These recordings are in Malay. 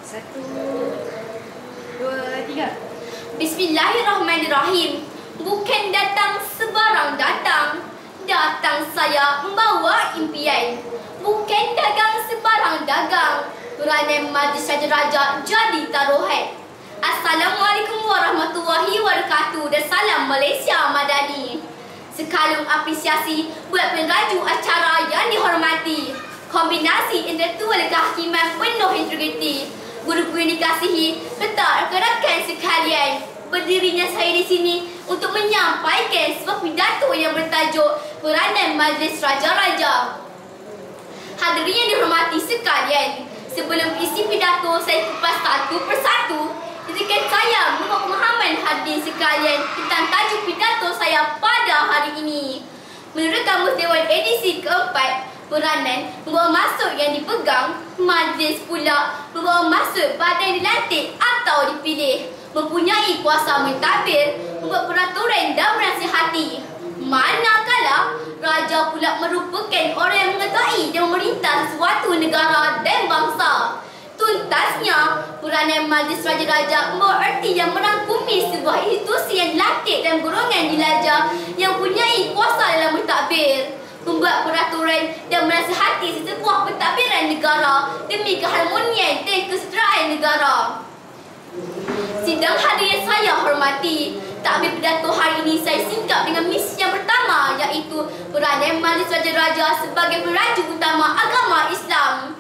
Satu, dua, tiga. Bismillahirrahmanirrahim. Bukan datang sebarang datang. Datang saya membawa impian. Bukan dagang sebarang dagang. Peranan Majlis Raja jadi taruhan. Assalamualaikum warahmatullahi wabarakatuh dan salam Malaysia Madani. Sekalung apresiasi buat penraju acara yang dihormati. Kombinasi intelektual kehakiman penuh integriti. Guru-guru yang dikasihi, serta rakan-rakan sekalian. Berdirinya saya di sini untuk menyampaikan sebuah pidato yang bertajuk Peranan Majlis Raja-Raja. Hadirin yang dihormati sekalian, sebelum isi pidato saya kupas satu persatu, izinkan saya membawa pemahaman hadirin sekalian tentang tajuk pidato saya pada hari ini. Menurut Kamus Dewan edisi keempat, peranan membawa maksud yang dipegang, majlis pula membawa maksud pada yang dilantik atau dipilih, mempunyai kuasa mentadbir, membuat peraturan dan menasihati. Manakala raja pula merupakan orang yang mengetahui dan memerintah suatu negara dan bangsa. Tuntasnya, peranan Majlis Raja-Raja membawa erti yang merangkumi sebuah institusi yang dilantik dan golongan dilajar yang mempunyai kuasa dalam mentadbir, membuat peraturan dan menasihati sebuah pentadbiran negara demi keharmonian dan kesejahteraan negara. Sidang hadirin saya hormati, takbir pidato hari ini saya singkap dengan misi yang pertama, iaitu peranan Majlis Raja-Raja sebagai penraju utama agama Islam.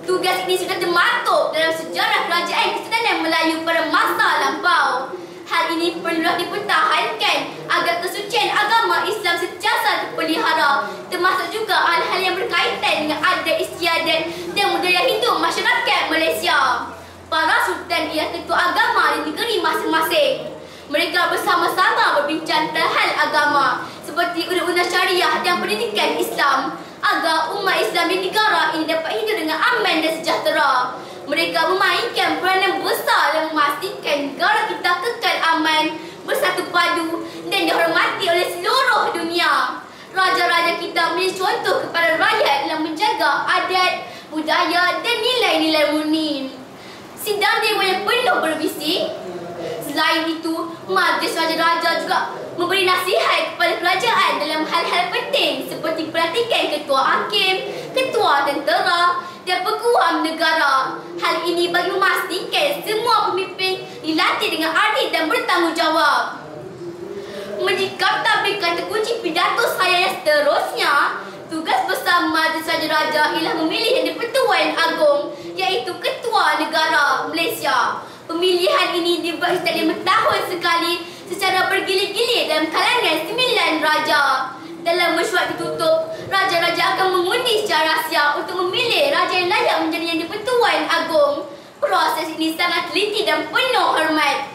Tugas ini sudah termaktub dalam sejarah kerajaan Kesultanan Melayu pada masa lampau. Hal ini perlulah dipertahankan agar kesucian agama Islam sentiasa terpelihara, termasuk juga hal-hal yang berkaitan dengan adat istiadat dan budaya hidup masyarakat Malaysia. Para sultan ialah ketua agama di negeri masing-masing. Mereka bersama-sama berbincang tentang hal agama seperti undang-undang syariah dan pendidikan Islam agar umat Islam di negara ini dapat hidup dengan aman dan sejahtera. Mereka memainkan peranan besar dalam memastikan negara kita kekal aman, bersatu padu dan dihormati oleh seluruh dunia. Raja-raja kita menjadi contoh kepada rakyat dalam menjaga adat, budaya dan nilai-nilai murni. Sidang dewan yang penuh berbisik. Selain itu, Majlis Raja-Raja juga memberi nasihat kepada kerajaan dalam hal-hal penting seperti pelantikan ketua hakim, ketua tentera dan peguam negara. Hal ini bagi memastikan semua pemimpin dilantik dengan adil dan bertanggungjawab. Menyikap tabir kata kunci pidato saya yang seterusnya, tugas besar Majlis Raja-Raja ialah memilih yang di-Pertuan Agong, iaitu Ketua Negara Malaysia. Pemilihan ini dibuat setiap 5 tahun sekali secara bergilir-gilir dalam kalangan 9 raja. Dalam mesyuarat ditutup, raja-raja akan mengundi secara rahsia untuk memilih raja yang layak menjadi yang di-Pertuan Agong. Proses ini sangat teliti dan penuh hormat.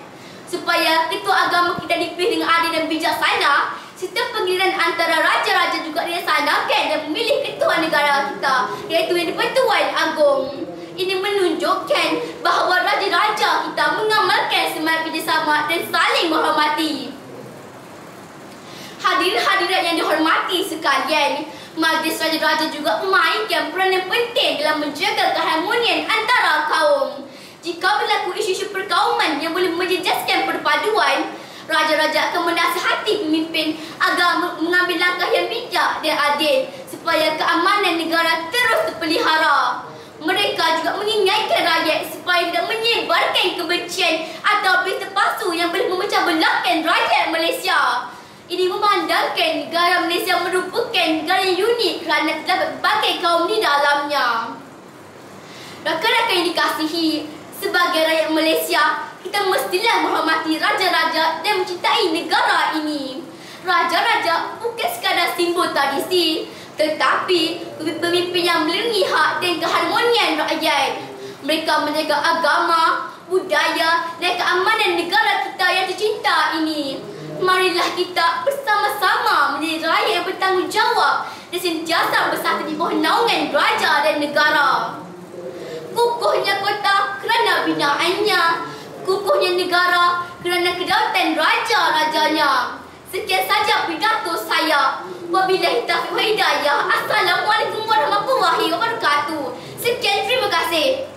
Supaya ketua agama kita dipilih dengan adil dan bijaksana, sistem penggiliran antara raja-raja juga dilaksanakan dan memilih ketua negara kita, iaitu yang di-Pertuan Agong. Ini menunjukkan bahawa raja-raja kita mengamalkan semangat kerjasama dan saling menghormati. Hadirin-hadirat yang dihormati sekalian, Majlis Raja-Raja juga memainkan peranan penting dalam menjaga keharmonian antara kaum. Jika berlaku isu-isu perkauman yang boleh menjejaskan perpaduan, raja-raja akan menasihati pemimpin agar mengambil langkah yang bijak dan adil supaya keamanan negara terus terpelihara. Mereka juga mengingatkan rakyat supaya tidak menyebarkan kebencian atau berita palsu yang boleh memecah belahkan rakyat Malaysia. Ini memandangkan negara Malaysia merupakan negara yang unik kerana terdapat berbagai kaum di dalamnya. Rakan-rakan yang dikasihi, sebagai rakyat Malaysia, kita mestilah menghormati raja-raja dan mencintai negara ini. Raja-raja bukan sekadar simbol tradisi, tetapi pemimpin yang melindungi hak dan keharmonian rakyat. Mereka menjaga agama, budaya dan keamanan negara kita yang tercinta ini. Marilah kita bersama-sama menjadi rakyat yang bertanggungjawab dan sentiasa bersatu di bawah naungan raja dan negara. Kukuhnya kota kerana binaannya, kukuhnya negara kerana kedaulatan raja-rajanya. Sekian saja pidato saya. Wabillahi taufiq wal hidayah. Assalamualaikum warahmatullahi wabarakatuh. Sekian, terima kasih.